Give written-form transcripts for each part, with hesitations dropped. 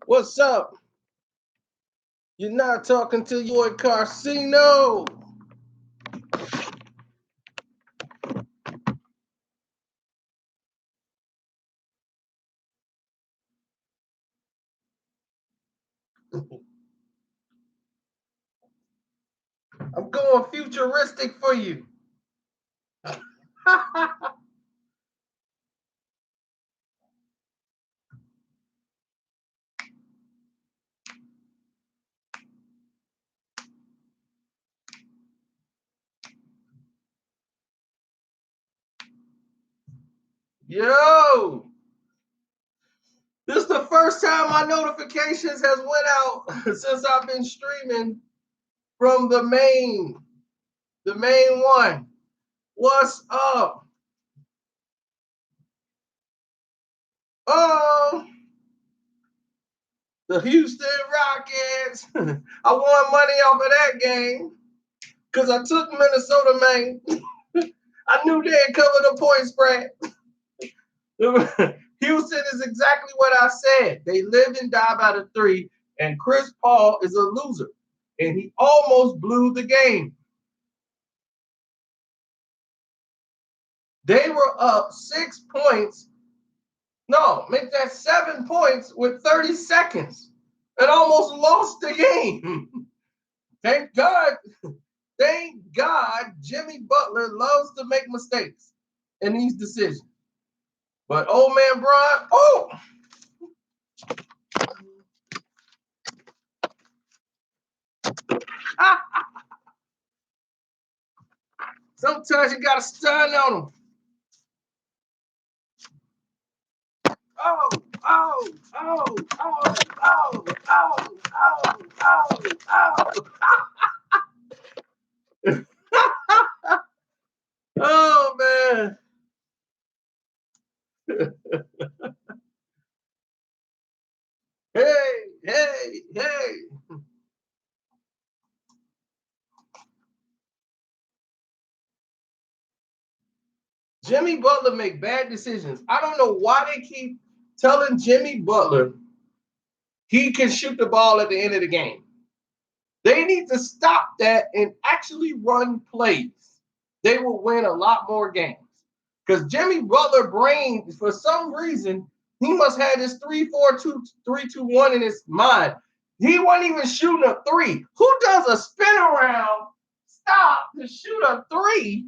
What's up? You're not talking to your casino. I'm going futuristic for you. Yo, this is the first time my notifications has went out since I've been streaming from the main one. What's up? Oh, the Houston Rockets. I won money off of that game because I took Minnesota, man. I knew they'd cover the point spread. Houston is exactly what I said. They live and die by the three, and Chris Paul is a loser. And he almost blew the game. They were up 6 points. No, make that 7 points with 30 seconds and almost lost the game. Thank God. Thank God Jimmy Butler loves to make mistakes in these decisions. But old man Bron, oh! Sometimes you gotta stun on them. Oh, oh, oh, oh, oh, oh, oh, oh, oh. Oh man. Hey, hey, hey. Jimmy Butler make bad decisions. I don't know why they keep telling Jimmy Butler he can shoot the ball at the end of the game. They need to stop that and actually run plays. They will win a lot more games. Because Jimmy Butler brain, for some reason, he must have this 3-4-2-3-2-1 in his mind. He wasn't even shooting a three. Who does a spin around stop to shoot a three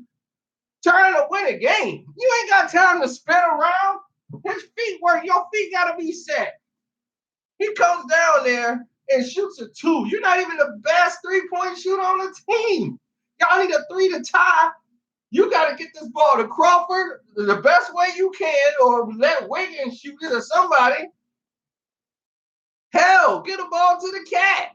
trying to win a game? You ain't got time to spin around. His feet work. Your feet got to be set. He comes down there and shoots a two. You're not even the best three-point shooter on the team. Y'all need a three to tie. You got to get this ball to Crawford the best way you can, or let Wiggins shoot it or somebody. Hell, get a ball to the cat.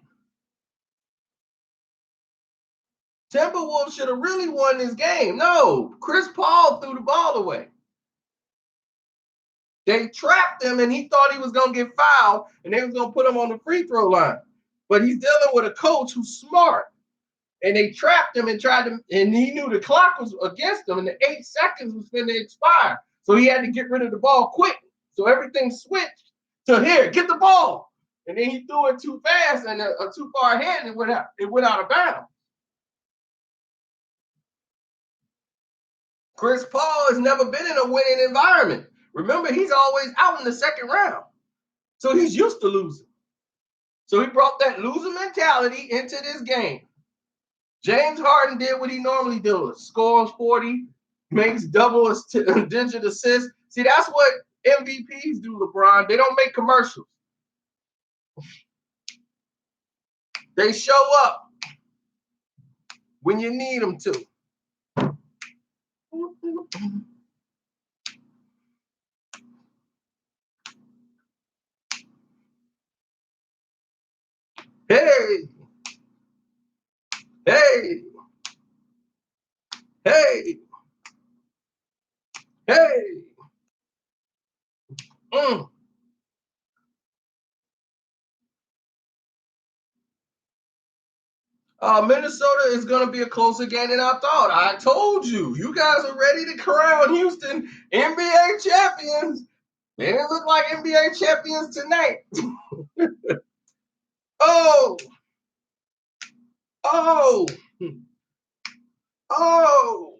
Timberwolves should have really won this game. No, Chris Paul threw the ball away. They trapped him, and he thought he was going to get fouled, and they was going to put him on the free throw line. But he's dealing with a coach who's smart. And they trapped him and tried to, and he knew the clock was against him, and the 8 seconds was going to expire. So he had to get rid of the ball quick. So everything switched to here, get the ball. And then he threw it too fast and too far ahead, and it went out of bounds. Chris Paul has never been in a winning environment. Remember, he's always out in the second round. So he's used to losing. So he brought that loser mentality into this game. James Harden did what he normally does. Scores 40, makes double digit assists. See, that's what MVPs do, LeBron. They don't make commercials. They show up when you need them to. Hey, hey, hey, hey. Minnesota is going to be a closer game than I thought. I told you. You guys are ready to crown Houston NBA champions. They didn't look like NBA champions tonight. Oh, oh, oh, oh,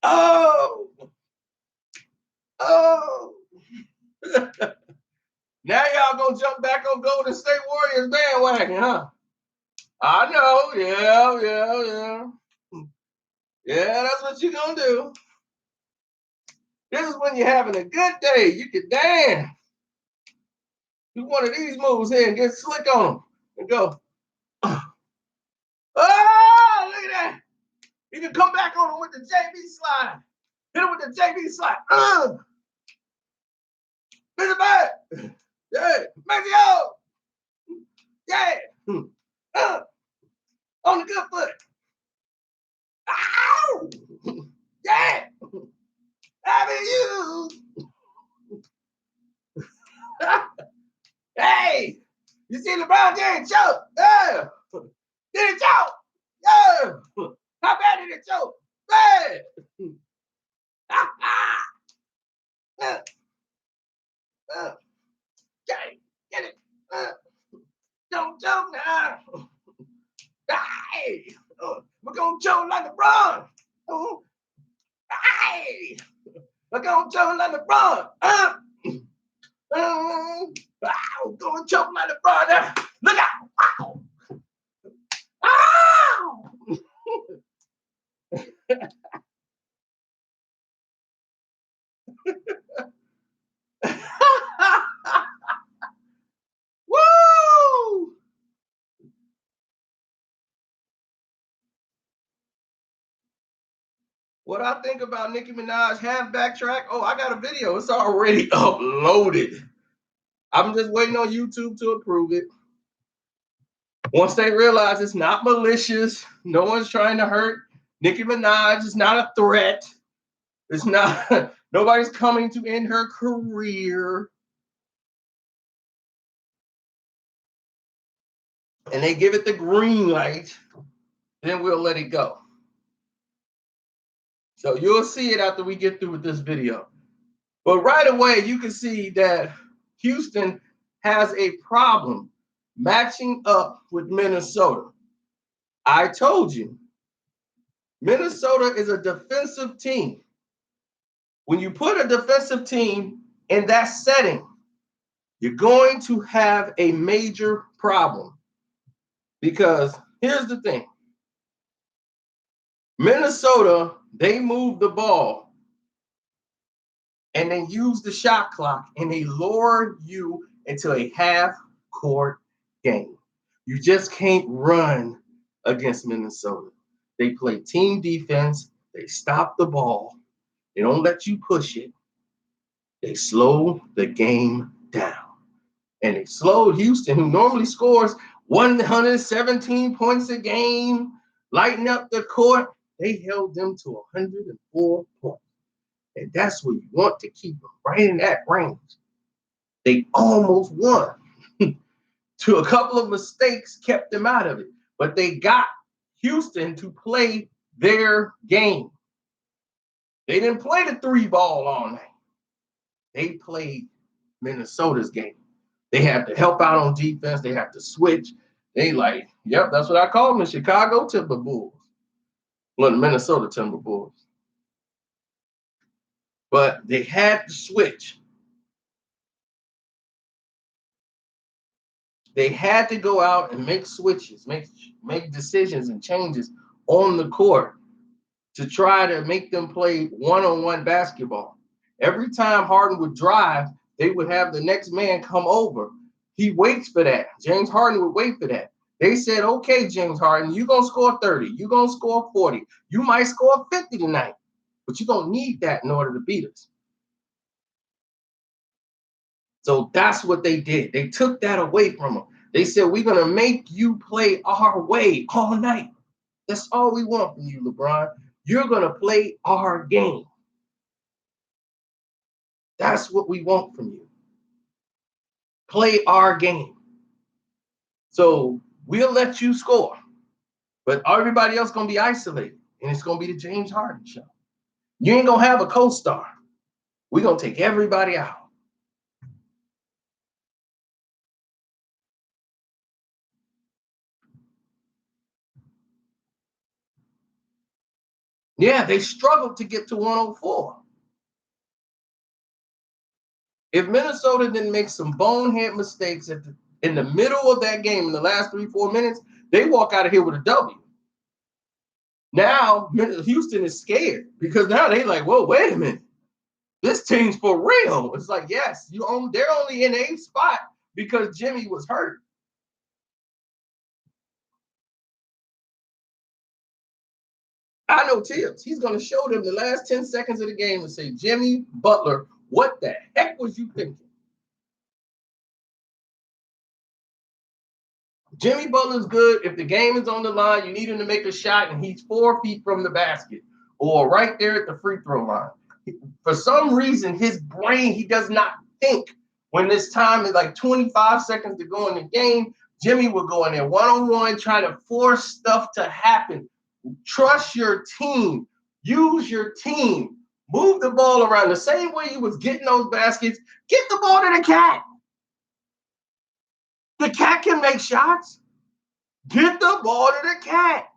oh, oh. Now y'all gonna jump back on Golden State Warriors bandwagon, huh? I know, yeah. Yeah, that's what you're gonna do. This is when you're having a good day. You can dance. Do one of these moves here and get slick on them and go. Oh, look at that. You can come back on him with the JB slide. Hit him with the JB slide. Mr. Bad. Yeah. Maxio. Yeah. On the good foot. Ow. Yeah. Having you. Hey. You see LeBron James choke? Yeah. Did it choke? Yeah. How bad did it choke? Bad. Get it. Don't choke now. Hey. We're going to choke like LeBron. Hey. We're going to choke like LeBron. Wow. Going to choke like LeBron. Look out. Wow. Ow! Woo! What I think about Nicki Minaj half backtrack? Oh, I got a video. It's already uploaded. I'm just waiting on YouTube to approve it. Once they realize it's not malicious, no one's trying to hurt Nicki Minaj. It's not a threat. It's not, nobody's coming to end her career. And they give it the green light, then we'll let it go. So you'll see it after we get through with this video. But right away, you can see that Houston has a problem matching up with Minnesota. I told you, Minnesota is a defensive team. When you put a defensive team in that setting, you're going to have a major problem. Because here's the thing. Minnesota, they move the ball and they use the shot clock and they lure you into a half-court game. You just can't run against Minnesota. They play team defense. They stop the ball. They don't let you push it. They slow the game down. And they slowed Houston, who normally scores 117 points a game, lighten up the court. They held them to 104 points. And that's what you want to keep them, right in that range. They almost won. To a couple of mistakes kept them out of it. But they got Houston to play their game. They didn't play the 3-ball all night. They played Minnesota's game. They have to help out on defense. They have to switch. They like, yep, that's what I call them, the Chicago Timberwolves. Well, the Minnesota Timberwolves. But they had to switch. They had to go out and make switches, make decisions and changes on the court to try to make them play one-on-one basketball. Every time Harden would drive, they would have the next man come over. He waits for that. James Harden would wait for that. They said, okay, James Harden, you're going to score 30. You're going to score 40. You might score 50 tonight, but you're going to need that in order to beat us. So that's what they did. They took that away from them. They said, we're going to make you play our way all night. That's all we want from you, LeBron. You're going to play our game. That's what we want from you. Play our game. So we'll let you score. But everybody else going to be isolated. And it's going to be the James Harden show. You ain't going to have a co-star. We're going to take everybody out. Yeah, they struggled to get to 104. If Minnesota didn't make some bonehead mistakes in the middle of that game in the last 3-4 minutes, they walk out of here with a W. Now Houston is scared because now they like, whoa, wait a minute. This team's for real. It's like, yes, they're only in a spot because Jimmy was hurt. I know Tibbs. He's going to show them the last 10 seconds of the game and say, Jimmy Butler, what the heck was you thinking? Jimmy Butler's good. If the game is on the line, you need him to make a shot, and he's 4 feet from the basket or right there at the free throw line. For some reason, his brain, he does not think when this time is like 25 seconds to go in the game. Jimmy will go in there one-on-one, try to force stuff to happen. Trust your team. Use your team. Move the ball around the same way he was getting those baskets. Get the ball to the cat. The cat can make shots. Get the ball to the cat.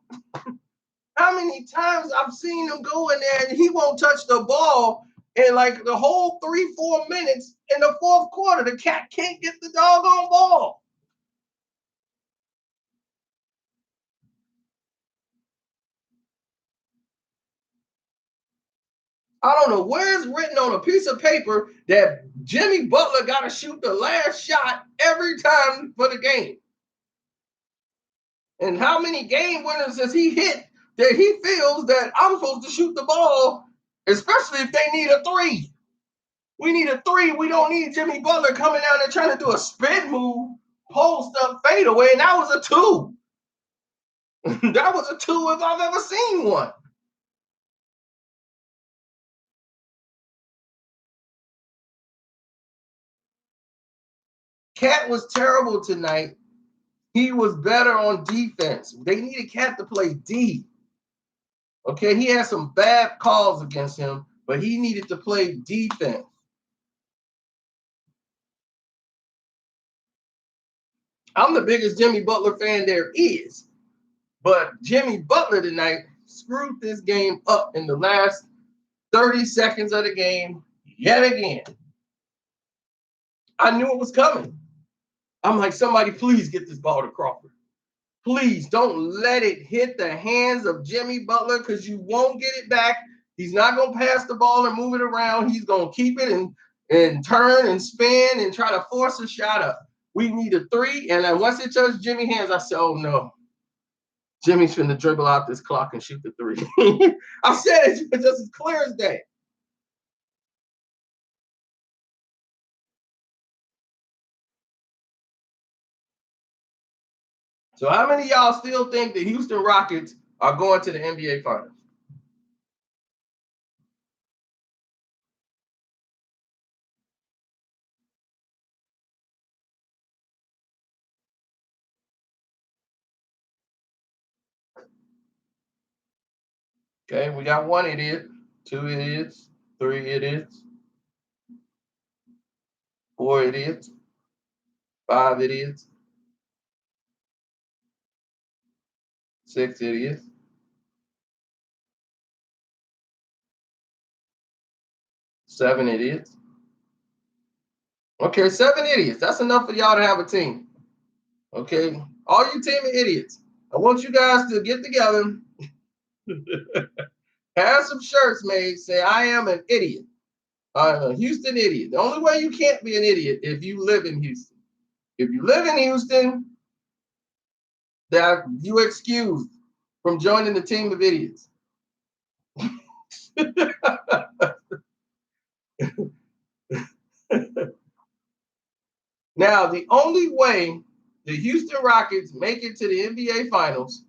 How many times I've seen him go in there and he won't touch the ball in like the whole 3-4 minutes in the fourth quarter. The cat can't get the doggone ball. I don't know where it's written on a piece of paper that Jimmy Butler got to shoot the last shot every time for the game. And how many game winners has he hit that he feels that I'm supposed to shoot the ball, especially if they need a 3? We need a 3. We don't need Jimmy Butler coming down there trying to do a spin move, post up, fade away, and that was a 2. That was a 2 if I've ever seen one. Cat was terrible tonight. He was better on defense. They needed Cat to play D. Okay, he had some bad calls against him, but he needed to play defense. I'm the biggest Jimmy Butler fan there is, but Jimmy Butler tonight screwed this game up in the last 30 seconds of the game yet again. I knew it was coming. I'm like, somebody please get this ball to Crawford. Please don't let it hit the hands of Jimmy Butler because you won't get it back. He's not going to pass the ball and move it around. He's going to keep it and turn and spin and try to force a shot up. We need a 3. And then once it touched Jimmy's hands, I said, oh, no. Jimmy's finna dribble out this clock and shoot the 3. I said it just as clear as day. So how many of y'all still think the Houston Rockets are going to the NBA Finals? Okay, we got 1 idiot, 2 idiots, 3 idiots, 4 idiots, 5 idiots, 6 idiots, 7 idiots. Okay, 7 idiots. That's enough for y'all to have a team. Okay, all you team of idiots. I want you guys to get together, have some shirts made, say, I am an idiot. I'm a Houston idiot. The only way you can't be an idiot if you live in Houston. If you live in Houston, that you excused from joining the team of idiots. Now, the only way the Houston Rockets make it to the NBA Finals,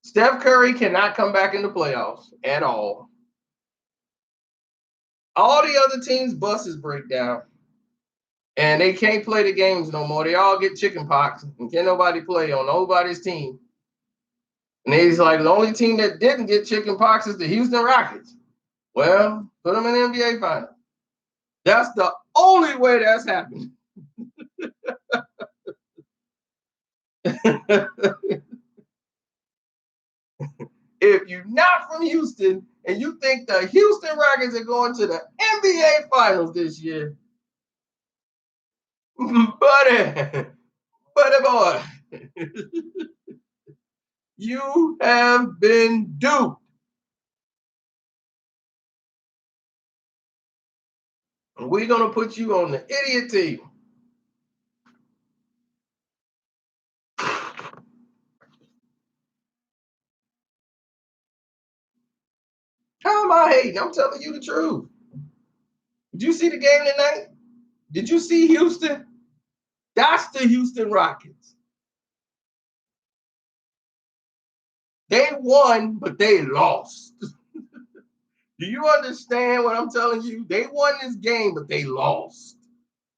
Steph Curry cannot come back in the playoffs at all. All the other teams' buses break down, and they can't play the games no more. They all get chicken pox, and can't nobody play on nobody's team. And he's like, the only team that didn't get chicken pox is the Houston Rockets. Well, put them in the NBA Finals. That's the only way that's happening. If you're not from Houston and you think the Houston Rockets are going to the NBA Finals this year, buddy, buddy boy, you have been duped. And we're going to put you on the idiot team. How am I hating? I'm telling you the truth. Did you see the game tonight? Did you see Houston? That's the Houston Rockets. They won, but they lost. Do you understand what I'm telling you? They won this game, but they lost.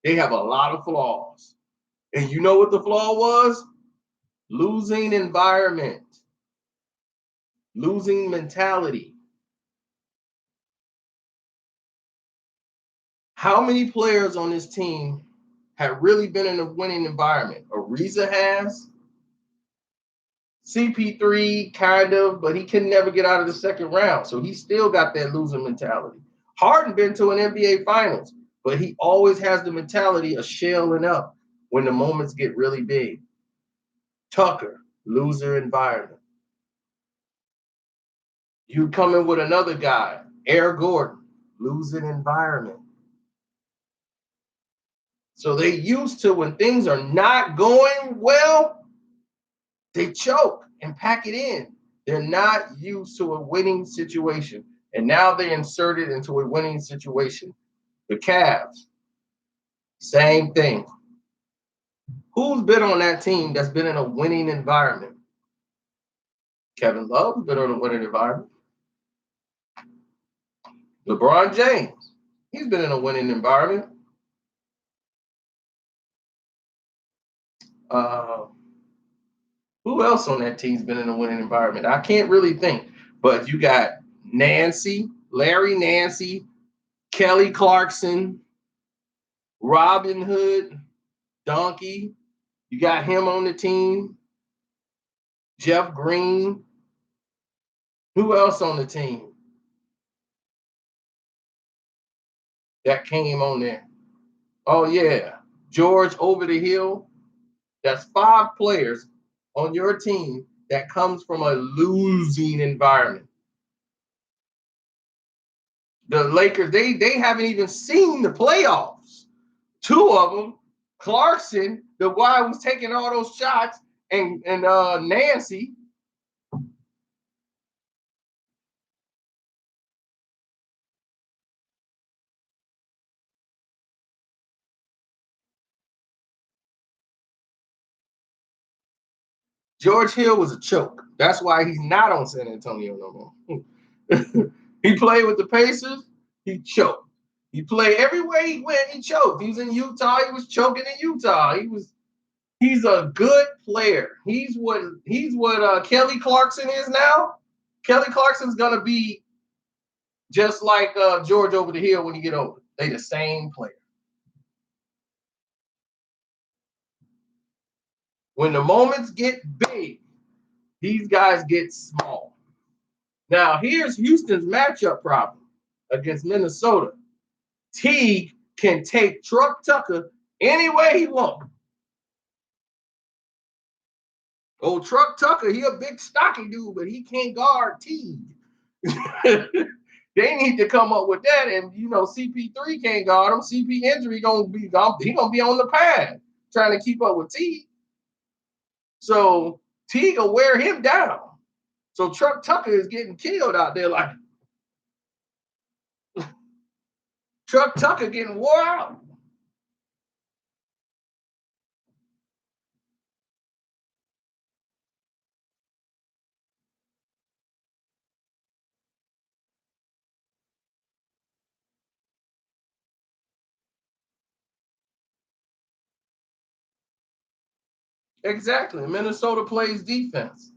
They have a lot of flaws. And you know what the flaw was? Losing environment, losing mentality. How many players on this team have really been in a winning environment? Ariza has. CP3 kind of, but he can never get out of the second round. So he still got that losing mentality. Harden been to an NBA Finals, but he always has the mentality of shelling up when the moments get really big. Tucker, loser environment. You come in with another guy, Eric Gordon, losing environment. So they used to when things are not going well, they choke and pack it in. They're not used to a winning situation. And now they're inserted into a winning situation. The Cavs, same thing. Who's been on that team that's been in a winning environment? Kevin Love's been on a winning environment. LeBron James, he's been in a winning environment. Uh, who else on that team's been in a winning environment? I can't really think. But you got Larry Nance, Kelly Clarkson, Robin Hood, Donkey. You got him on the team. Jeff Green. Who else on the team that came on there? Oh, yeah. George Over the Hill. That's 5 players on your team that comes from a losing environment. The Lakers, they haven't even seen the playoffs. 2 of them, Clarkson, the guy who was taking all those shots, and Nancy. George Hill was a choke. That's why he's not on San Antonio no more. He played with the Pacers, he choked. He played everywhere he went, he choked. He was in Utah, he was choking in Utah. He's a good player. He's what Kelly Clarkson is now. Kelly Clarkson's gonna be just like George Over the Hill when you get older. They the same player. When the moments get big, these guys get small. Now, here's Houston's matchup problem against Minnesota. Teague can take Truck Tucker any way he wants. Oh, Truck Tucker, he a big stocky dude, but he can't guard Teague. They need to come up with that. And CP3 can't guard him. CP injury he gonna be on the pad trying to keep up with Teague. So Teague will wear him down. So Truck Tucker is getting killed out there like Truck Tucker getting wore out. Exactly. Minnesota plays defense.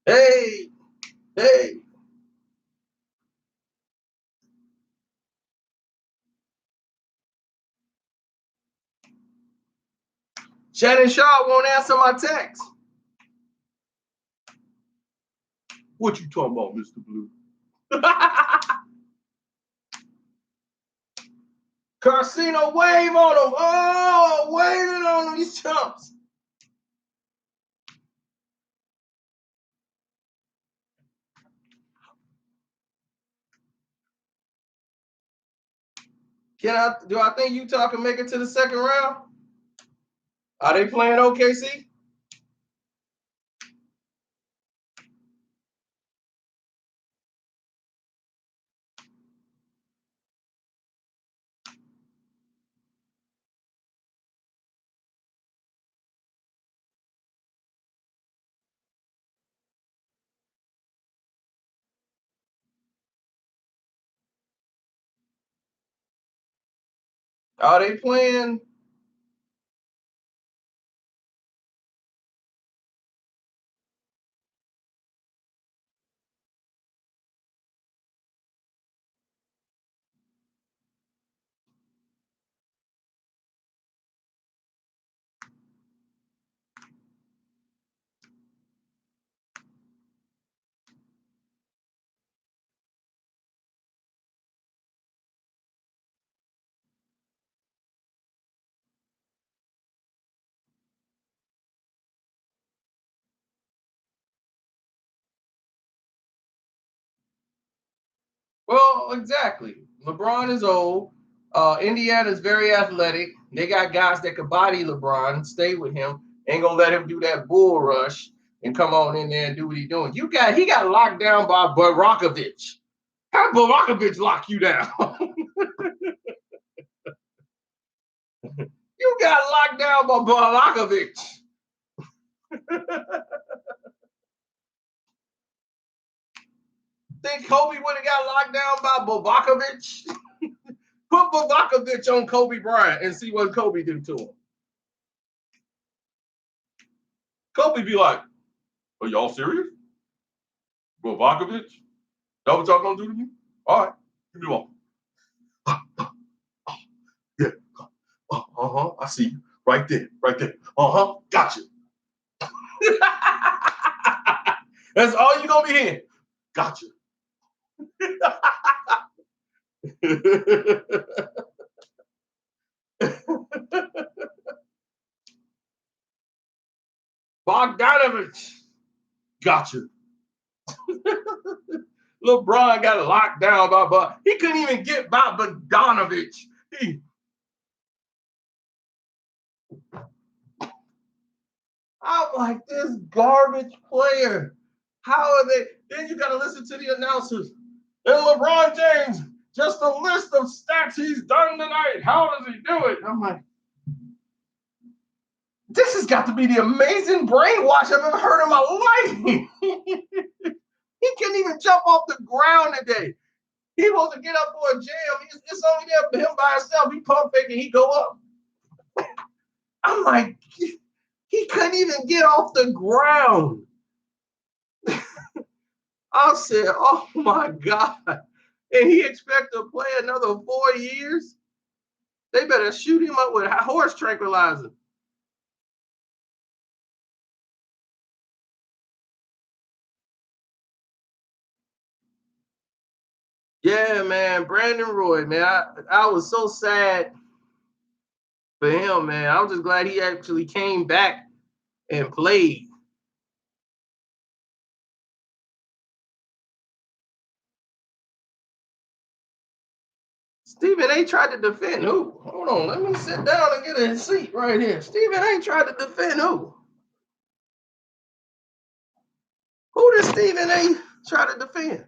Hey, hey. Shannon Sharp won't answer my text. What you talking about, Mr. Blue? Casino wave on them. Oh, waving on these chumps. Do I think Utah can make it to the second round? Are they playing OKC? Are they playing? Well, exactly. LeBron is old. Indiana is very athletic. They got guys that could body LeBron, stay with him. Ain't gonna let him do that bull rush and come on in there and do what he's doing. He got locked down by Barakovich. How did Barakovich lock you down? You got locked down by Barakovich. Think Kobe would have got locked down by Barakovich? Put Barakovich on Kobe Bryant and see what Kobe do to him. Kobe be like, "Are y'all serious? Barakovich? That what y'all gonna do to me? All right, give me one. Yeah. I see you. Right there. Gotcha. That's all you gonna be hearing. Gotcha. Bogdanovich. Gotcha. LeBron got locked down by Bud. He couldn't even get by Bogdanovich. I'm like, this garbage player. How are they? Then you got to listen to the announcers. And LeBron James, just a list of stats he's done tonight. How does he do it? I'm like, this has got to be the amazing brainwash I've ever heard in my life. He couldn't even jump off the ground today. He wants to get up for a jam. It's only there for him by himself. He pump fake and he go up. I'm like, he couldn't even get off the ground. I said, oh my God. And he expect to play another 4 years? They better shoot him up with a horse tranquilizer. Yeah, man. Brandon Roy, man. I was so sad for him, man. I was just glad he actually came back and played. Stephen A tried to defend who? Hold on, let me sit down and get a seat right here. Stephen A tried to defend who? Who did Stephen A try to defend?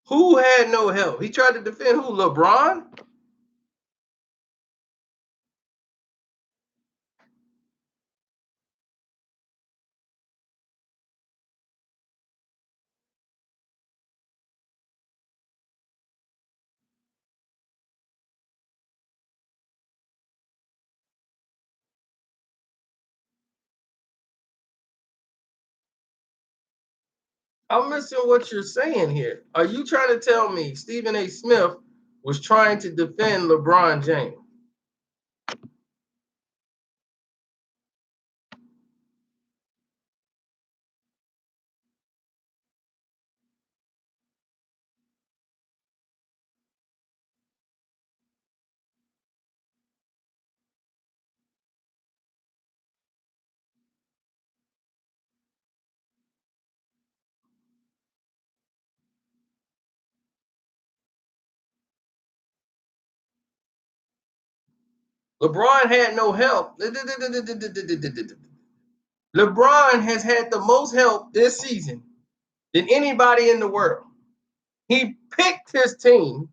Who had no help? He tried to defend who? LeBron? I'm missing what you're saying here. Are you trying to tell me Stephen A. Smith was trying to defend LeBron James? LeBron had no help. LeBron has had the most help this season than anybody in the world. He picked his team,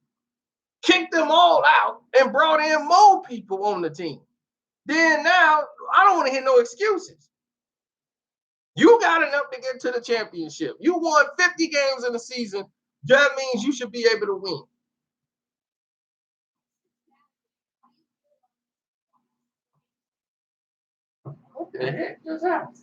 kicked them all out, and brought in more people on the team. Then now, I don't want to hear no excuses. You got enough to get to the championship. You won 50 games in the season. That means you should be able to win. What the heck just happened?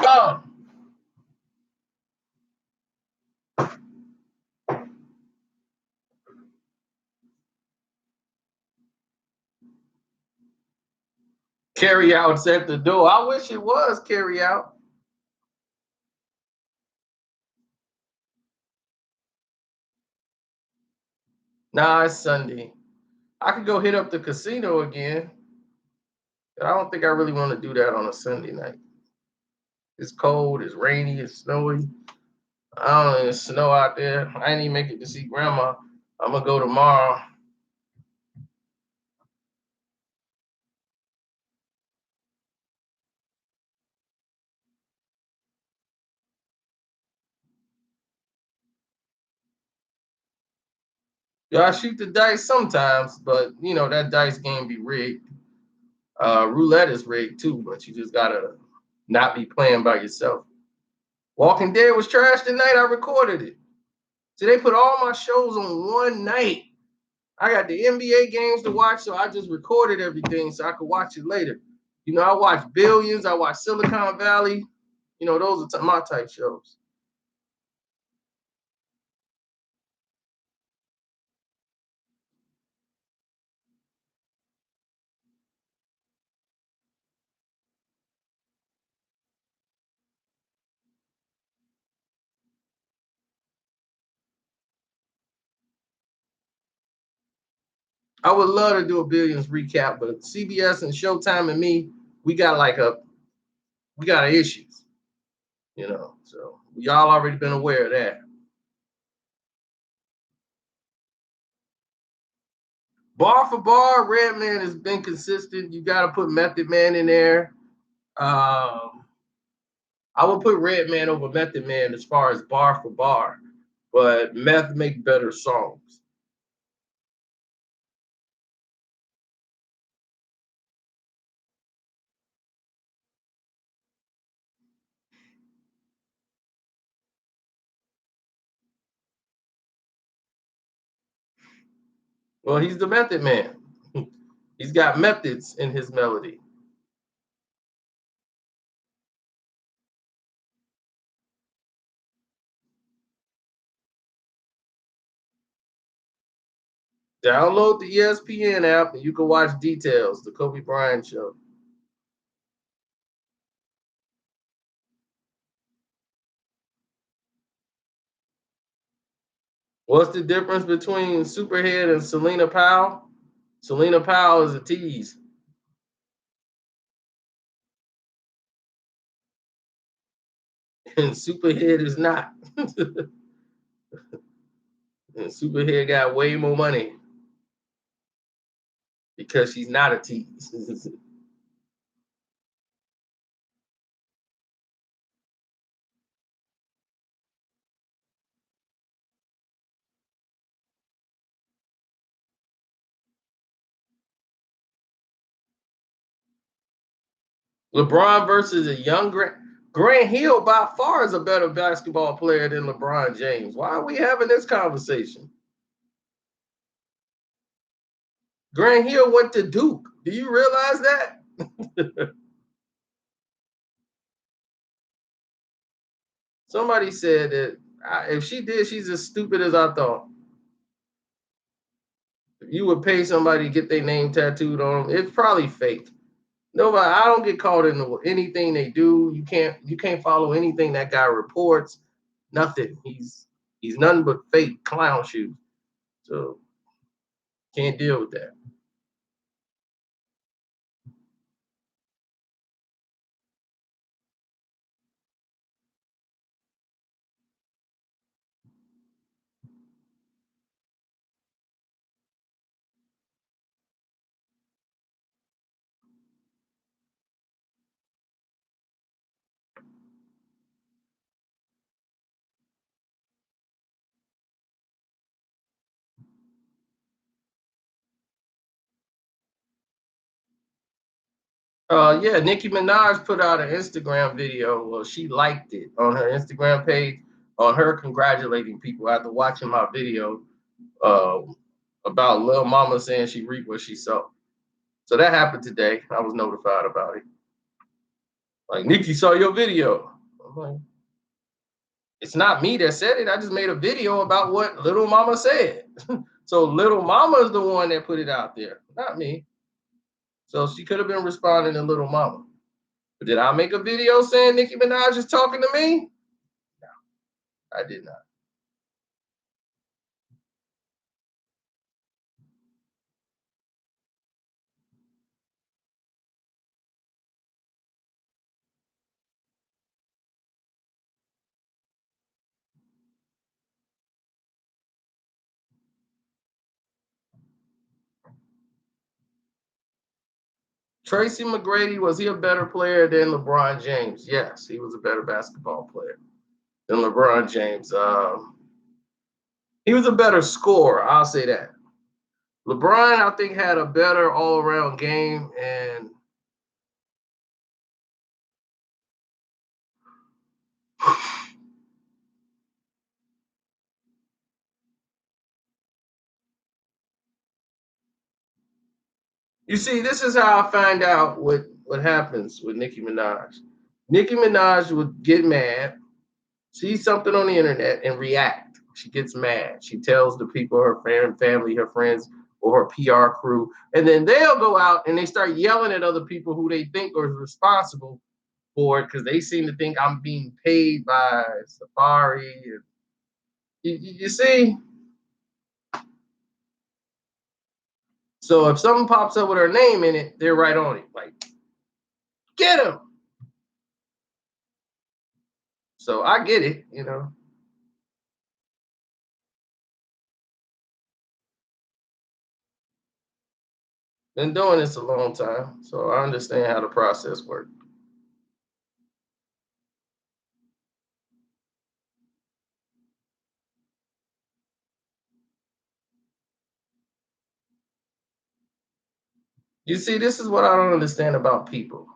Gone. Carry outs at the door. I wish it was carry out. Nah, it's Sunday. I could go hit up the casino again, but I don't think I really want to do that on a Sunday night. It's cold, it's rainy, it's snowy. I don't know, it's snow out there. I ain't even make it to see grandma. I'm gonna go tomorrow. Yeah, I shoot the dice sometimes, but you know that dice game be rigged. Roulette is rigged too, but you just gotta not be playing by yourself. Walking Dead was trash tonight. I recorded it. So they put all my shows on one night. I got the NBA games to watch, so I just recorded everything so I could watch it later. You know, I watch Billions, I watch Silicon Valley. You know, those are my type shows. I would love to do a Billions recap, but CBS and Showtime and me, we got like a we got issues, you know. So y'all already been aware of that. Bar for bar, Redman has been consistent. You got to put Method Man in there. Um, I would put Redman over Method Man as far as bar for bar, but Meth make better songs. Well, he's the Method Man. He's got methods in his melody. Download the ESPN app and you can watch Details, the Kobe Bryant show. What's the difference between Superhead and Selena Powell? Selena Powell is a tease. And Superhead is not. And Superhead got way more money because she's not a tease. LeBron versus a young Grant Hill by far is a better basketball player than LeBron James. Why are we having this conversation? Grant Hill went to Duke. Do you realize that? Somebody said that if she did, she's as stupid as I thought. If you would pay somebody to get their name tattooed on them, it's probably fake. Nobody, I don't get caught in anything they do. You can't follow anything that guy reports. Nothing. He's nothing but fake clown shoes. So can't deal with that. Yeah, Nicki Minaj put out an Instagram video. Well, she liked it on her Instagram page on her congratulating people after watching my video uh, about Lil Mama saying she reaped what she sowed. So that happened today. I was notified about it. Like, Nicki saw your video. I'm like, it's not me that said it. I just made a video about what Little Mama said. So Little Mama is the one that put it out there, not me. So she could have been responding to Little Mama. But did I make a video saying Nicki Minaj is talking to me? No, I did not. Tracy McGrady, was he a better player than LeBron James? Yes, he was a better basketball player than LeBron James. He was a better scorer, I'll say that. LeBron, I think, had a better all around game. And you see, this is how I find out what happens with Nicki Minaj. Nicki Minaj would get mad, see something on the internet, and react. She gets mad. She tells the people, her family, her friends, or her PR crew, and then they'll go out and they start yelling at other people who they think are responsible for it because they seem to think I'm being paid by Safari. You see, so if something pops up with her name in it, they're right on it. Like, get him. So I get it. Been doing this a long time, so I understand how the process works. You see, this is what I don't understand about people.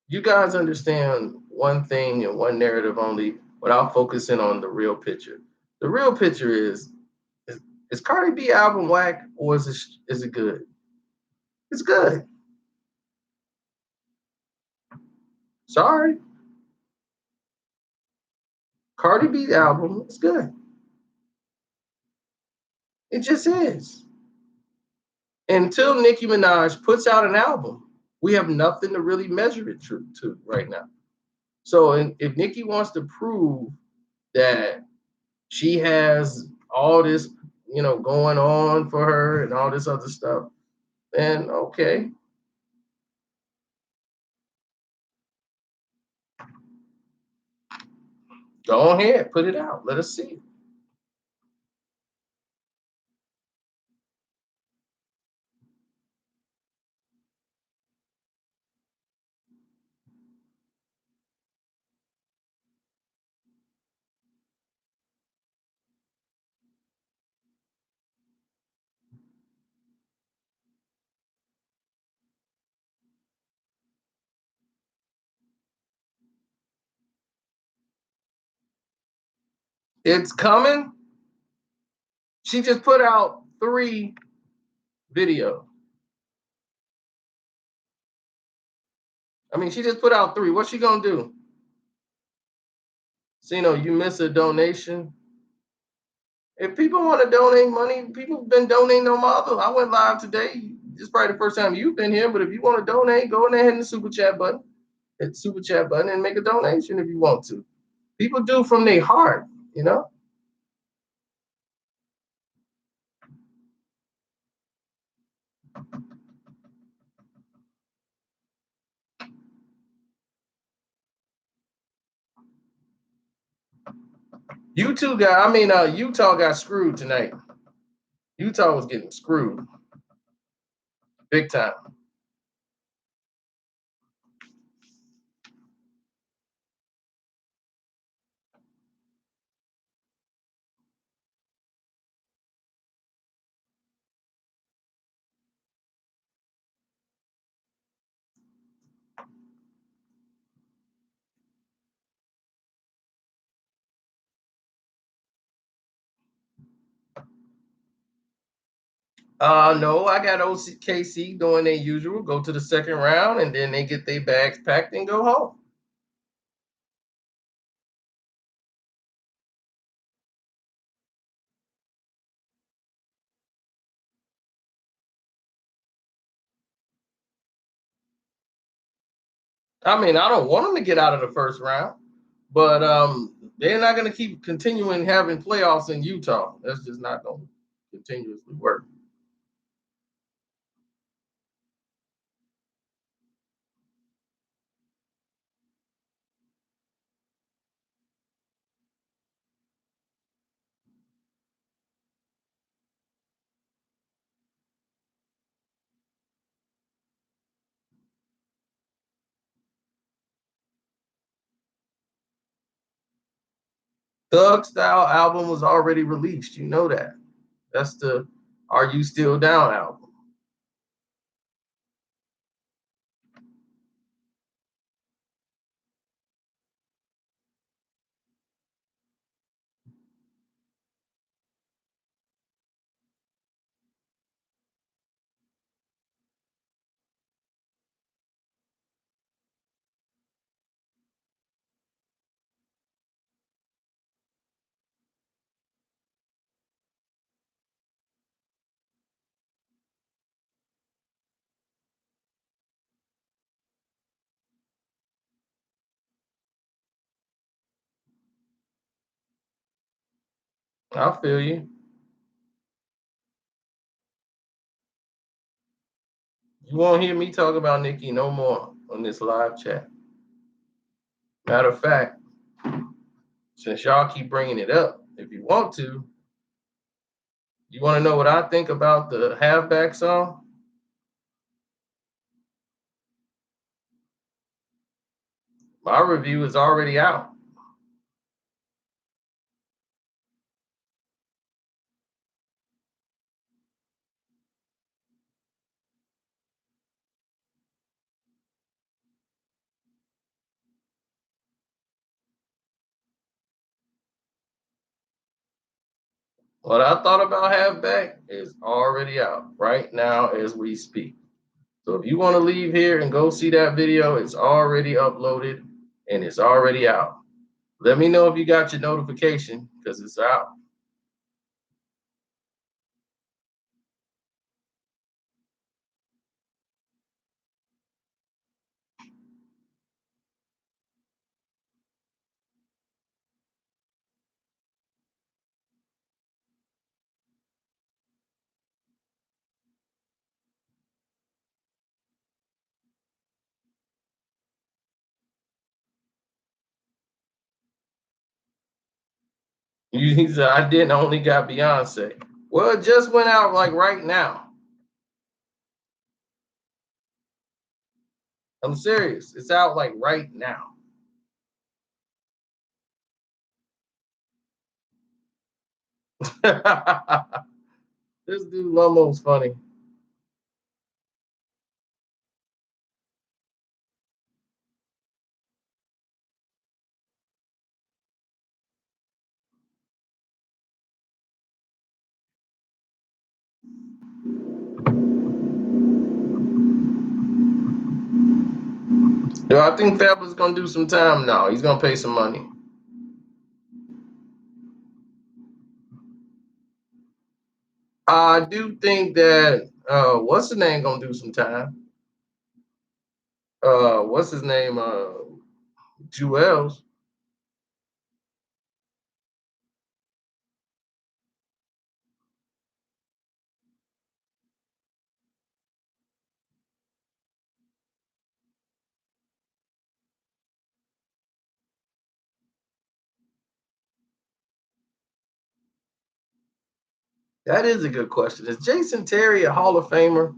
You guys understand one thing and one narrative only without focusing on the real picture. The real picture is, is Cardi B album whack or is it good? It's good. Sorry, Cardi B album is good. It just is. Until Nicki Minaj puts out an album, we have nothing to really measure it to right now. So if Nicki wants to prove that she has all this, going on for her and all this other stuff, then okay. Go ahead, put it out. Let us see it. It's coming. She just put out 3 videos. I mean, she just put out 3. What's she gonna do? So, you miss a donation. If people want to donate money, people have been donating on my other. I went live today. It's probably the first time you've been here, but if you want to donate, go in there and hit the super chat button. Hit the super chat button and make a donation if you want to. People do from their heart, you know. Utah got screwed tonight. Utah was getting screwed big time. No, I got OKC doing their usual, go to the second round, and then they get their bags packed and go home. I mean, I don't want them to get out of the first round, but they're not going to keep continuing having playoffs in Utah. That's just not going to continuously work. Thug Style album was already released. You know that. That's the Are You Still Down album. I feel you. You won't hear me talk about Nicki no more on this live chat. Matter of fact, since y'all keep bringing it up, if you want to, you want to know what I think about the halfback song? My review is already out. What I thought about halfback is already out right now as we speak. So if you want to leave here and go see that video, it's already uploaded and it's already out. Let me know if you got your notification because it's out. He said, I didn't, I only got Beyonce. Well, it just went out like right now. I'm serious. It's out like right now. This dude Lomo's funny. Yo, I think Fab is gonna do some time now. He's gonna pay some money. I do think that what's the name gonna do some time? What's his name? Jewels. That is a good question. Is Jason Terry a Hall of Famer?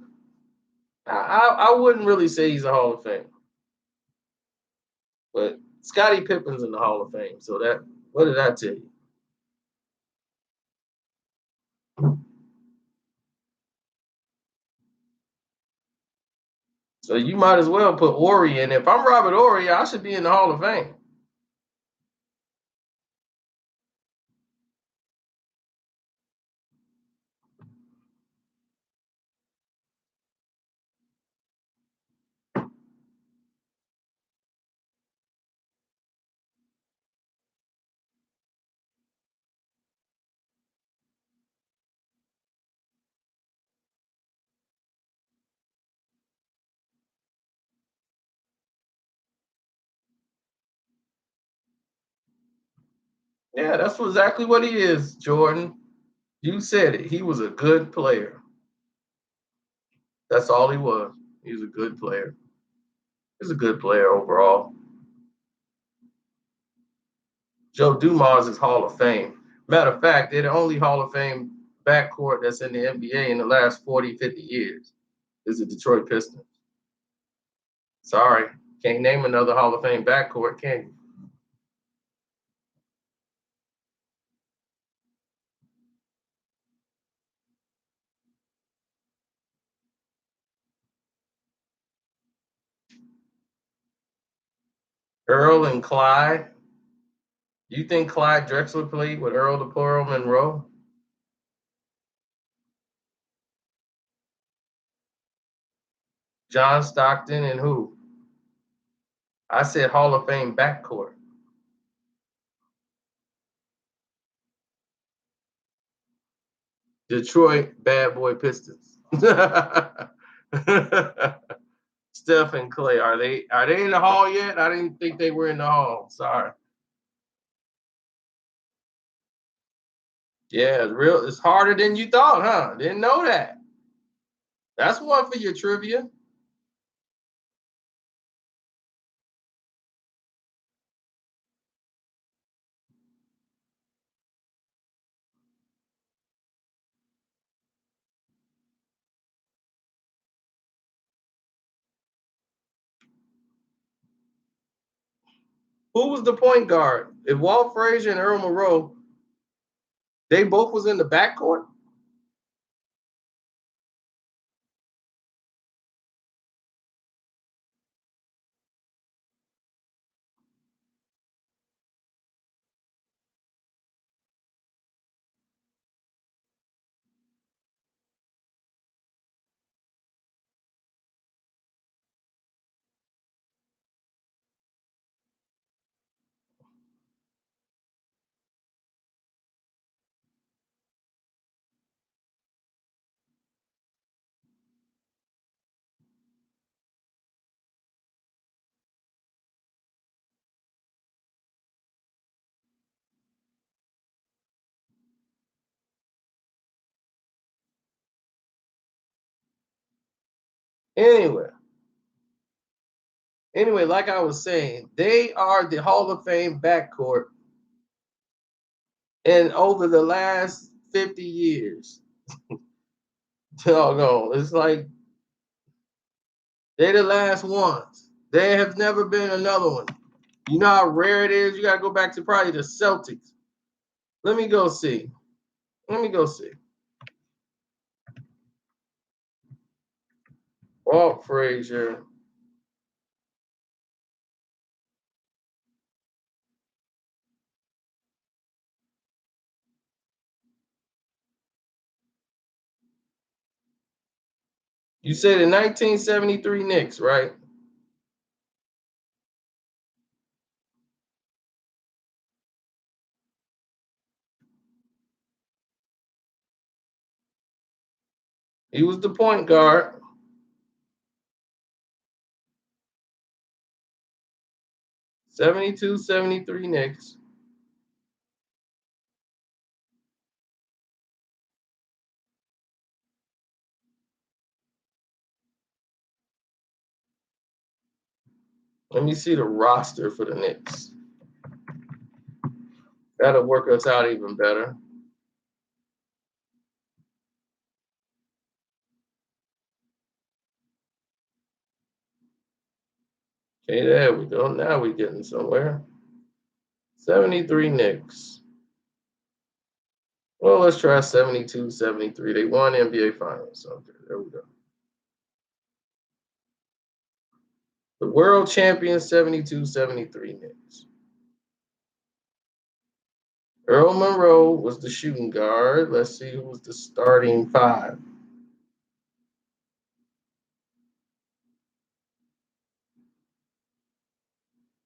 I wouldn't really say he's a Hall of Famer, but Scottie Pippen's in the Hall of Fame. So that what did I tell you? So you might as well put Ori in. If I'm Robert Ori, I should be in the Hall of Fame. Yeah, that's exactly what he is, Jordan. You said it. He was a good player. That's all he was. He was a good player. He's a good player overall. Joe Dumars is Hall of Fame. Matter of fact, they're the only Hall of Fame backcourt that's in the NBA in the last 40, 50 years. Is the Detroit Pistons. Sorry. Can't name another Hall of Fame backcourt, can you? Earl and Clyde. You think Clyde Drexler played with Earl the Pearl Monroe? John Stockton and who? I said Hall of Fame backcourt. Detroit Bad Boy Pistons. Steph and Clay, are they in the hall yet? I didn't think they were in the hall. Sorry. Yeah, it's real. It's harder than you thought, huh? Didn't know that. That's one for your trivia. Who was the point guard? If Walt Frazier and Earl Monroe, they both was in the backcourt. Anyway, like I was saying, they are the Hall of Fame backcourt And over the last 50 years, doggone, it's like they're the last ones. There have never been another one. You know how rare it is? You got to go back to probably the Celtics. Let me go see. Let me go see. Walt Frazier. You said the 1973 Knicks, right? He was the point guard. 72, 73 Knicks. Let me see the roster for the Knicks. That'll work us out even better. Okay, there we go. Now we're getting somewhere. 73 Knicks. Well, let's try 72, 73. They won NBA Finals. Okay, there we go. The world champion 72, 73 Knicks. Earl Monroe was the shooting guard. Let's see who was the starting five.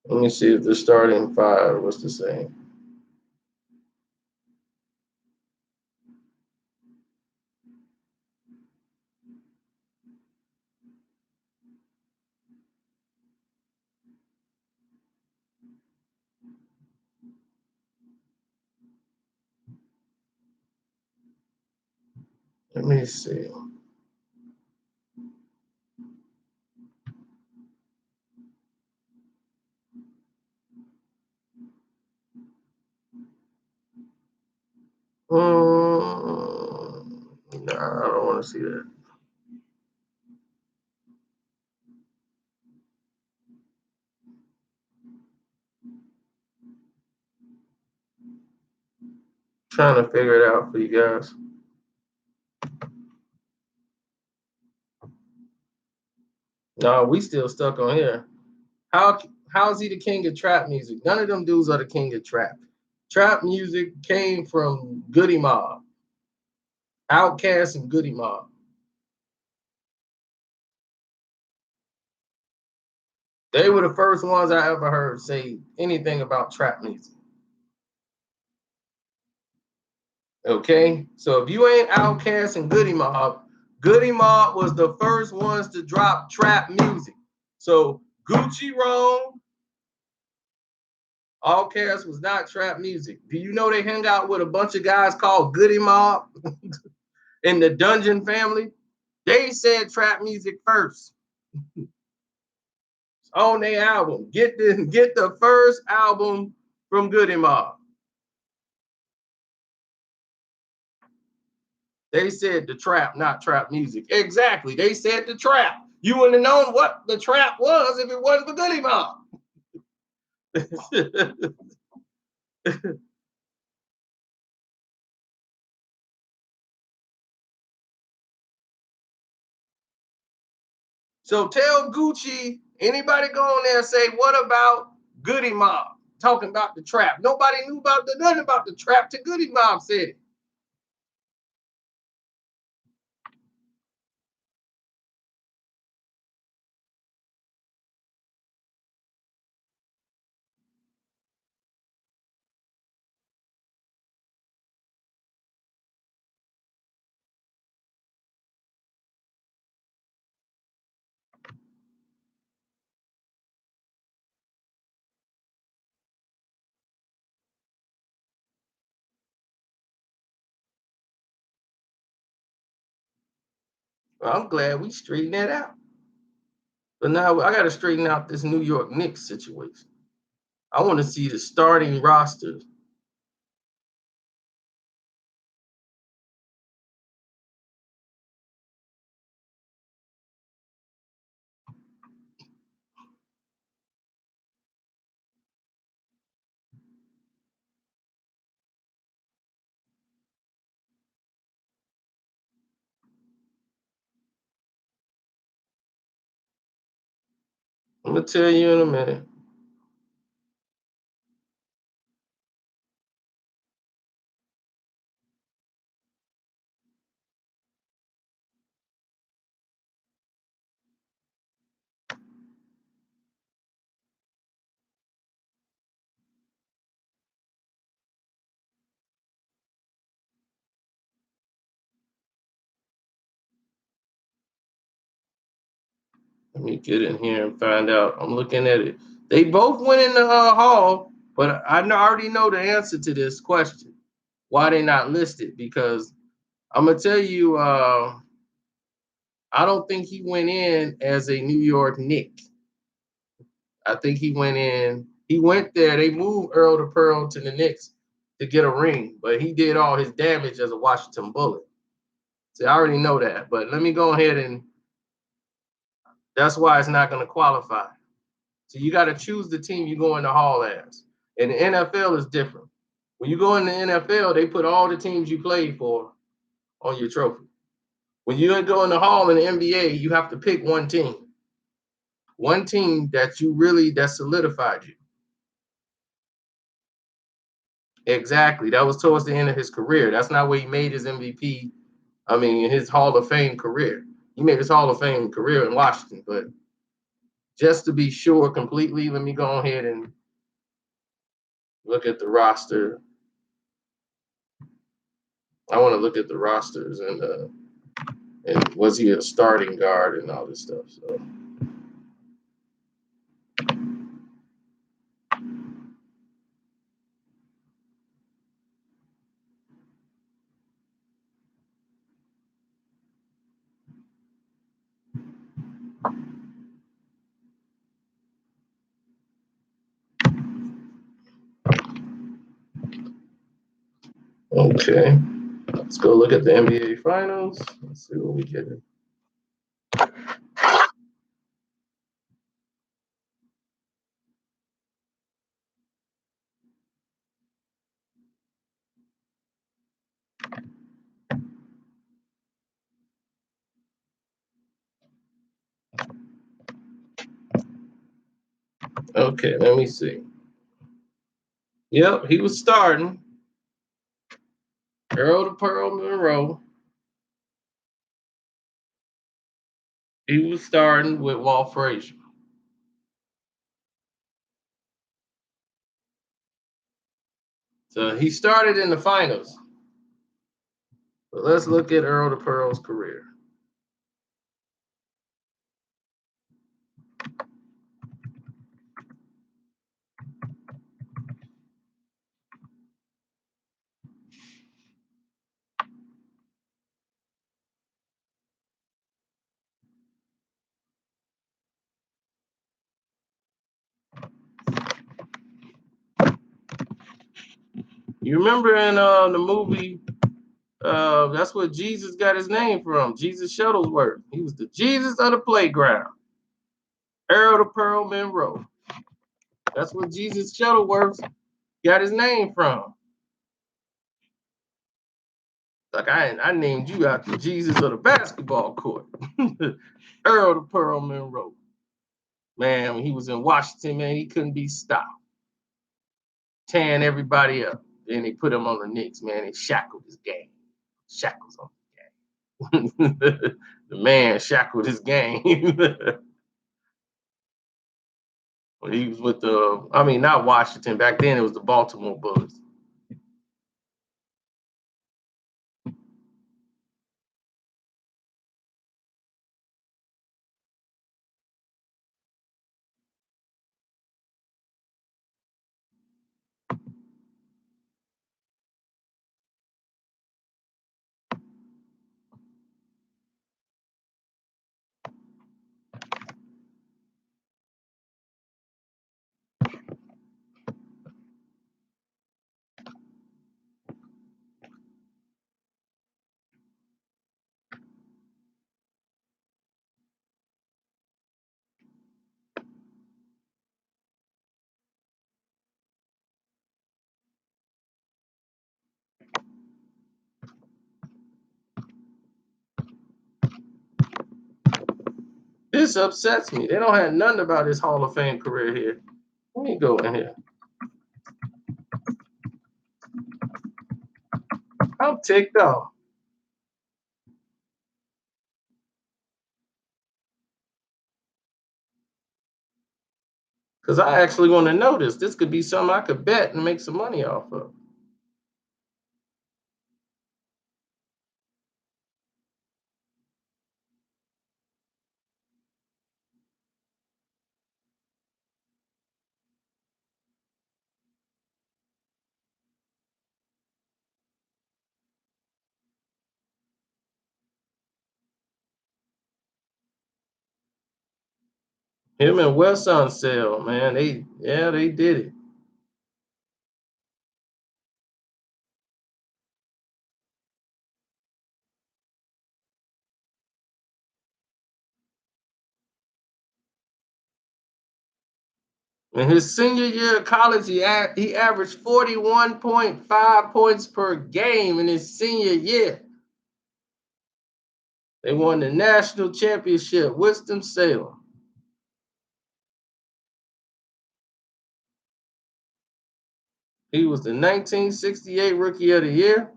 Let me see if the starting five was the same. Let me see. No, I don't want to see that. Trying to figure it out for you guys. No, we still stuck on here. How is he the king of trap music? None of them dudes are the king of trap. Trap music came from Goody Mob, Outkast, and Goody Mob. They were the first ones I ever heard say anything about trap music. Okay, so if you ain't Outkast and Goody Mob was the first ones to drop trap music. So Gucci Rome, Outkast was not trap music. Do you know they hang out with a bunch of guys called Goody Mob in the Dungeon family? They said trap music first on their album. Get the first album from Goody Mob. They said the trap, not trap music. Exactly. They said the trap. You wouldn't have known what the trap was if it wasn't for Goody Mob. So tell Gucci, anybody go on there and say, what about Goody Mob? Talking about the trap. Nobody knew nothing about the trap till Goody Mob said it. Well, I'm glad we straightened that out. But now I got to straighten out this New York Knicks situation. I want to see the starting roster. I'm gonna tell you in a minute. Let me get in here and find out. I'm looking at it. They both went in the hall, but already know the answer to this question. Why they not listed? Because I'm gonna tell you, I don't think he went in as a New York Knick. I think he went in. He went there. They moved Earl the Pearl to the Knicks to get a ring, but he did all his damage as a Washington Bullet. See, I already know that, but let me go ahead and that's why it's not going to qualify. So you got to choose the team you go in the hall as. And the NFL is different. When you go in the NFL, they put all the teams you played for on your trophy. When you go in the hall in the NBA, you have to pick one team that solidified you. Exactly. That was towards the end of his career. That's not where he made his MVP. I mean, his Hall of Fame career. He made his Hall of Fame career in Washington. But just to be sure completely, let me go ahead and look at the roster. I want to look at the rosters and was he a starting guard and all this stuff. So okay, let's go look at the NBA Finals. Let's see what we get. Okay, let me see. Yep, he was starting. Earl the Pearl Monroe. He was starting with Walt Frazier. So he started in the finals. But let's look at Earl the Pearl's career. You remember in the movie, that's where Jesus got his name from, Jesus Shuttlesworth. He was the Jesus of the playground. Earl the Pearl Monroe. That's where Jesus Shuttleworth got his name from. Like I named you after Jesus of the basketball court. Earl the Pearl Monroe. Man, when he was in Washington, man, he couldn't be stopped. Tearing everybody up. Then they put him on the Knicks, man. They shackled his game. Shackles on his game. The man shackled his game. When he was with not Washington. Back then it was the Baltimore Bullets. This upsets me. They don't have nothing about his Hall of Fame career here. Let me go in here. I'm ticked off. Because I actually want to know this. This could be something I could bet and make some money off of. Him and Wes Unseld, man. They did it. In his senior year of college, he averaged 41.5 points per game in his senior year. They won the national championship. Winston-Salem. He was the 1968 Rookie of the Year.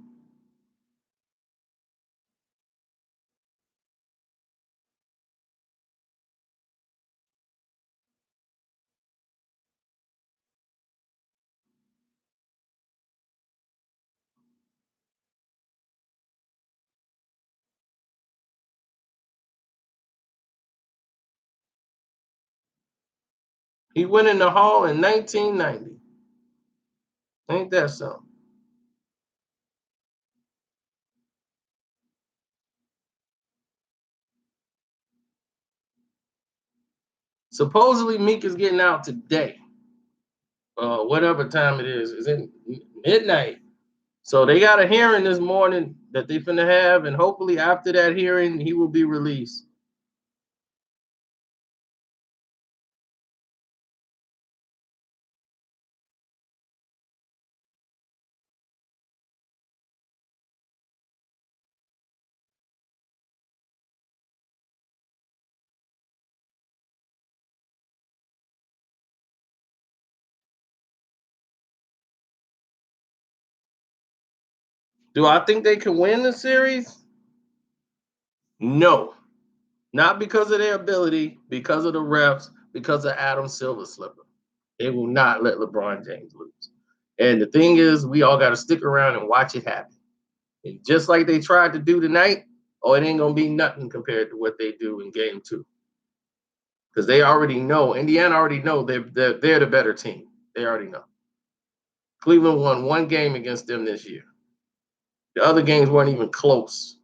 He went in the Hall in 1990. Ain't that something? Supposedly Meek is getting out today. Whatever time it is. It's in midnight. So they got a hearing this morning that they finna have, and hopefully after that hearing, he will be released. Do I think they can win the series? No. Not because of their ability, because of the refs, because of Adam Silver slipper. They will not let LeBron James lose. And the thing is, we all got to stick around and watch it happen. And just like they tried to do tonight, oh, it ain't gonna be nothing compared to what they do in Game 2, because they already know. Indiana already know they're the better team. They already know. Cleveland won one game against them this year. The other games weren't even close.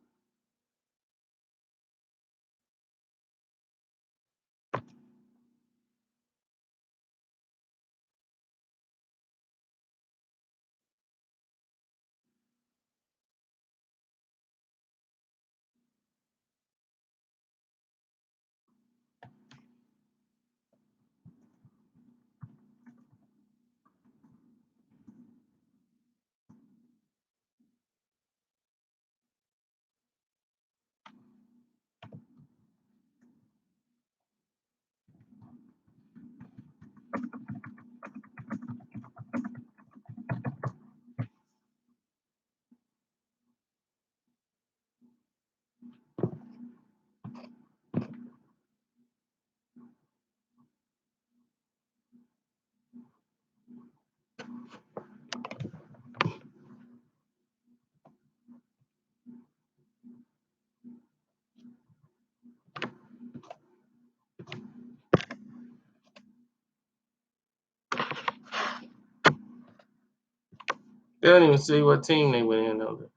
They don't even see what team they went in under.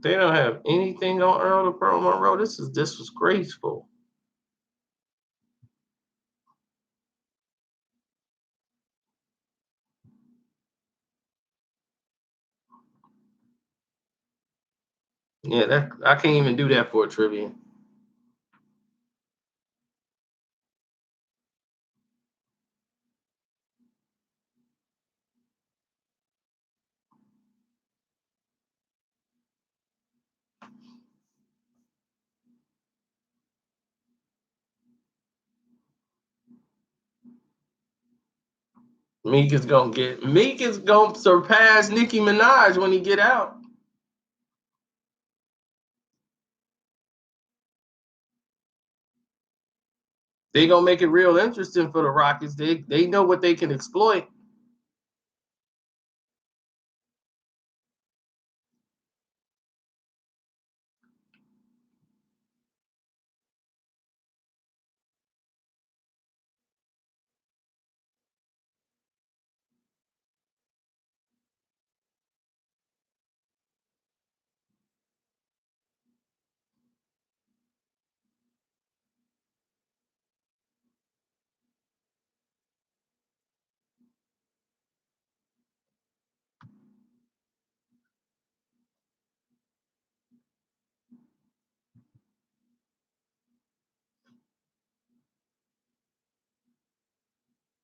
They don't have anything on Earl to Pearl Monroe. This is disgraceful. Yeah, that I can't even do that for a trivia. Meek is gonna surpass Nicki Minaj when he get out. They gonna make it real interesting for the Rockets. They know what they can exploit.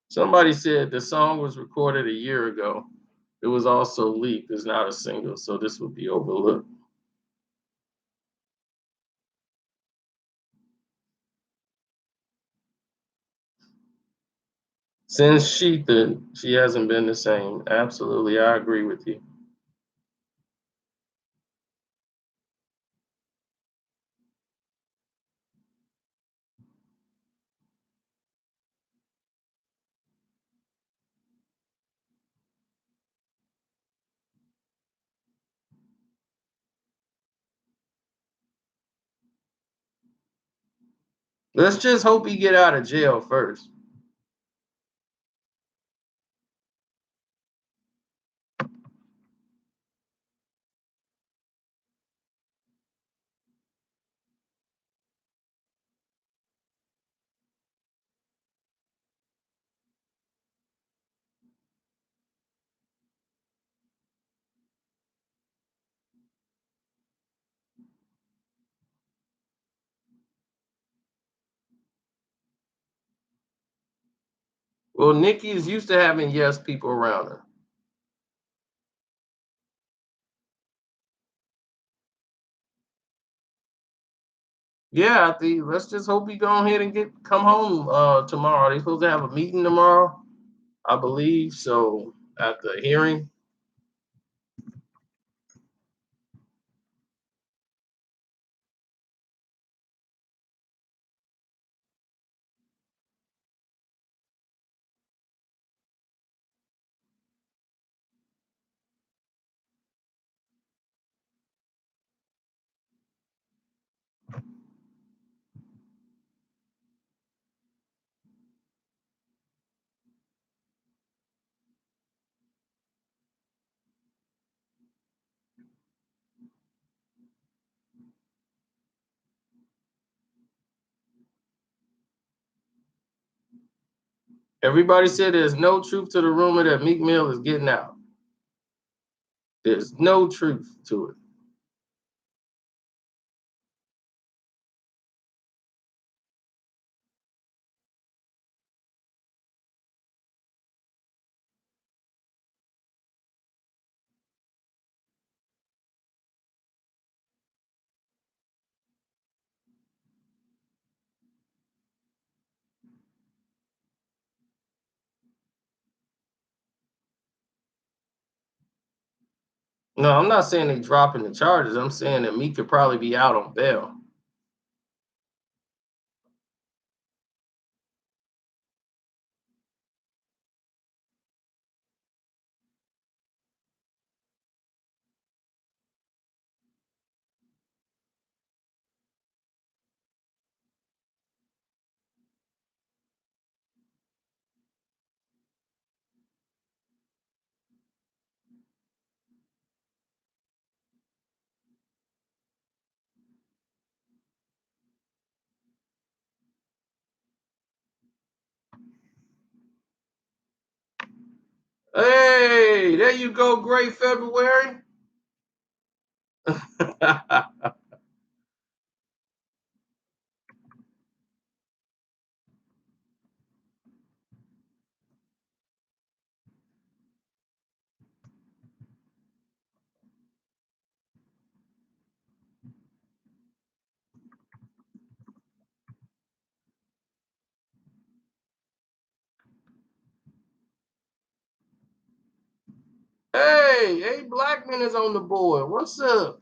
Somebody said the song was recorded a year ago. It was also leaked. It's not a single, so this would be overlooked. Since she hasn't been the same. Absolutely, I agree with you. Let's just hope he get out of jail first. Well, Nikki is used to having yes people around her. Yeah, I think let's just hope he go ahead and get come home tomorrow. They're supposed to have a meeting tomorrow, I believe. So at the hearing. Everybody said there's no truth to the rumor that Meek Mill is getting out. There's no truth to it. No, I'm not saying they dropping the charges. I'm saying that Meek could probably be out on bail. Hey, there you go, great February. Hey, Blackman is on the board. What's up?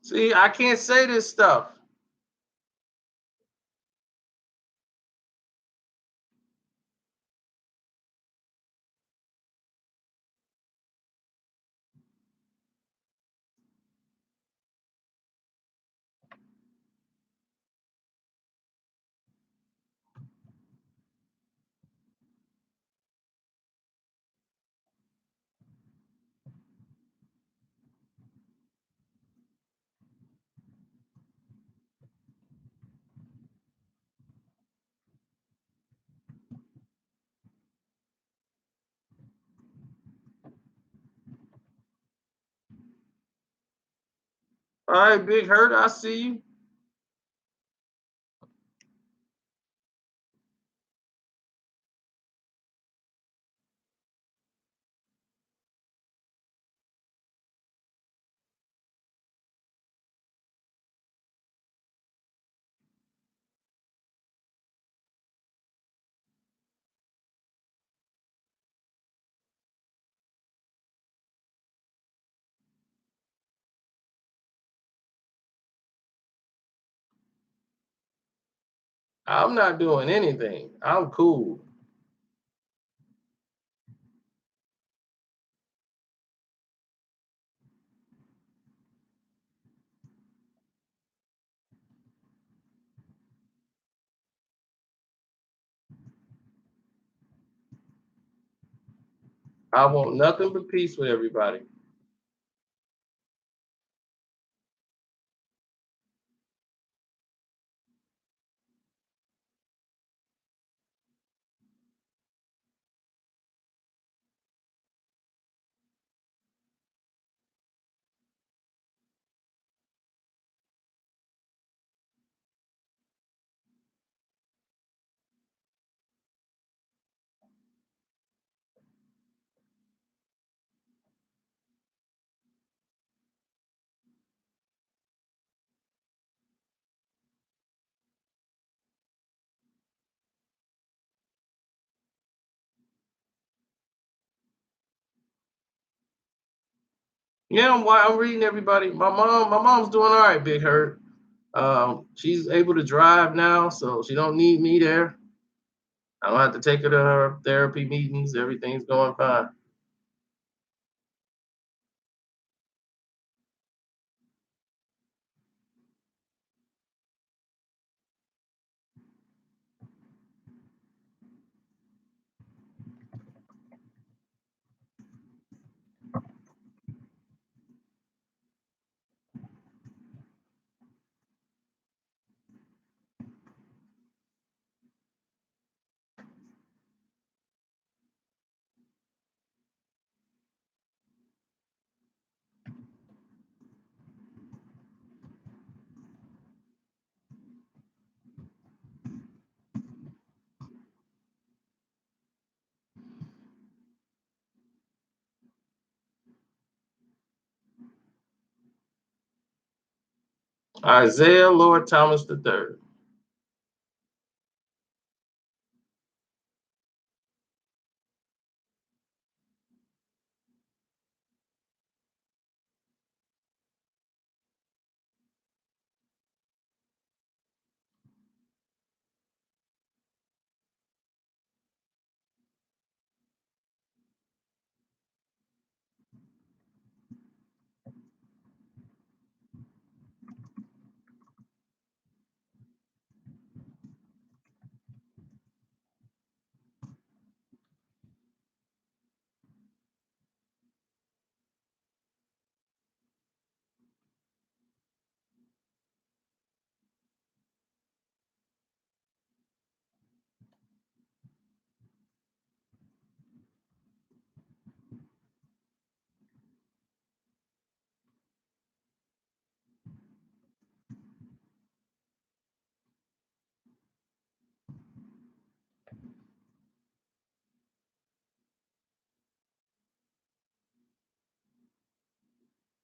See, I can't say this stuff. All right, Big Hurt, I see you. I'm not doing anything. I'm cool. I want nothing but peace with everybody. Yeah, I'm reading everybody. My mom's doing all right, Big Hurt. She's able to drive now, so she don't need me there. I don't have to take her to her therapy meetings. Everything's going fine. Isaiah Lord Thomas III.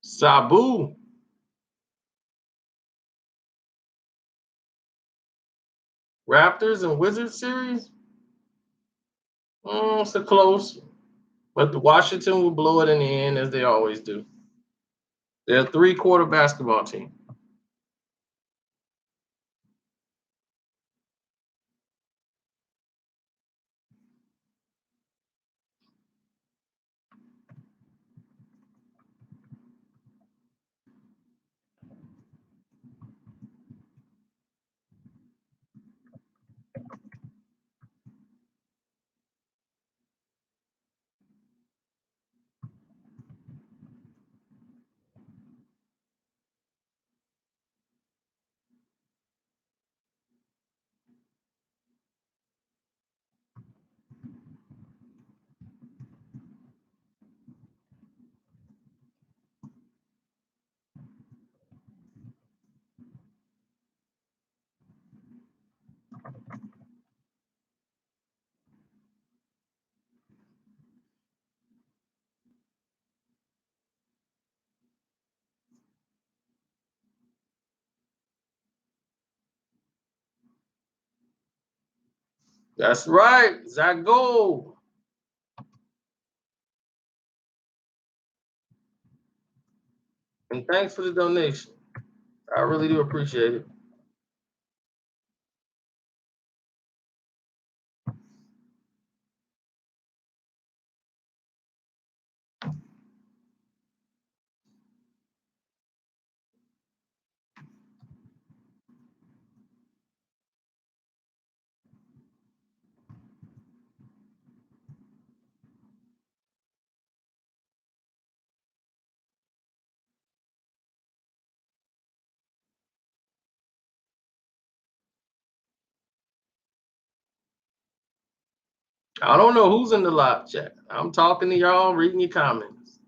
Sabu. Raptors and Wizards series. It's a close, but the Washington will blow it in the end as they always do. They're a three-quarter basketball team. That's right, Zago. And thanks for the donation. I really do appreciate it. I don't know who's in the live chat. I'm talking to y'all, reading your comments.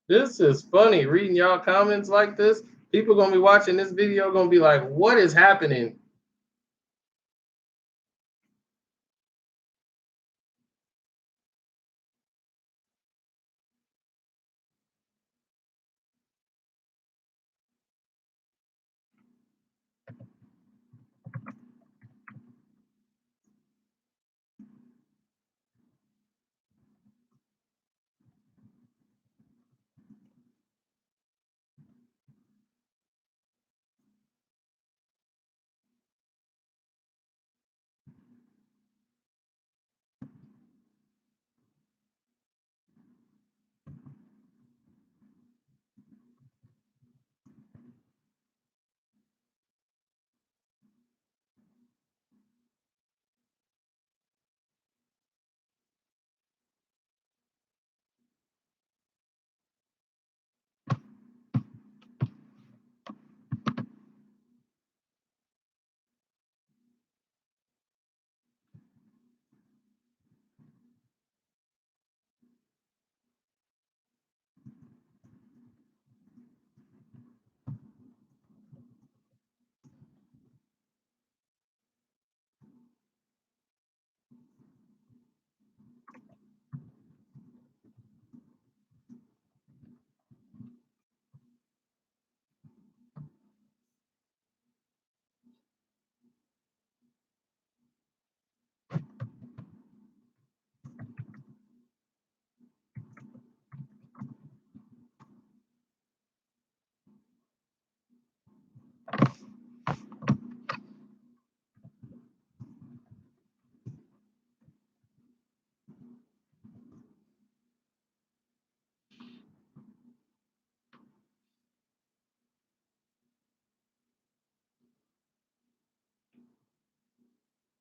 This is funny. Reading y'all comments like this. People gonna be watching this video, gonna be like, "What is happening?"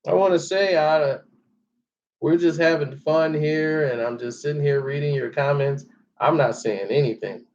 I want to say, we're just having fun here, and I'm just sitting here reading your comments. I'm not saying anything.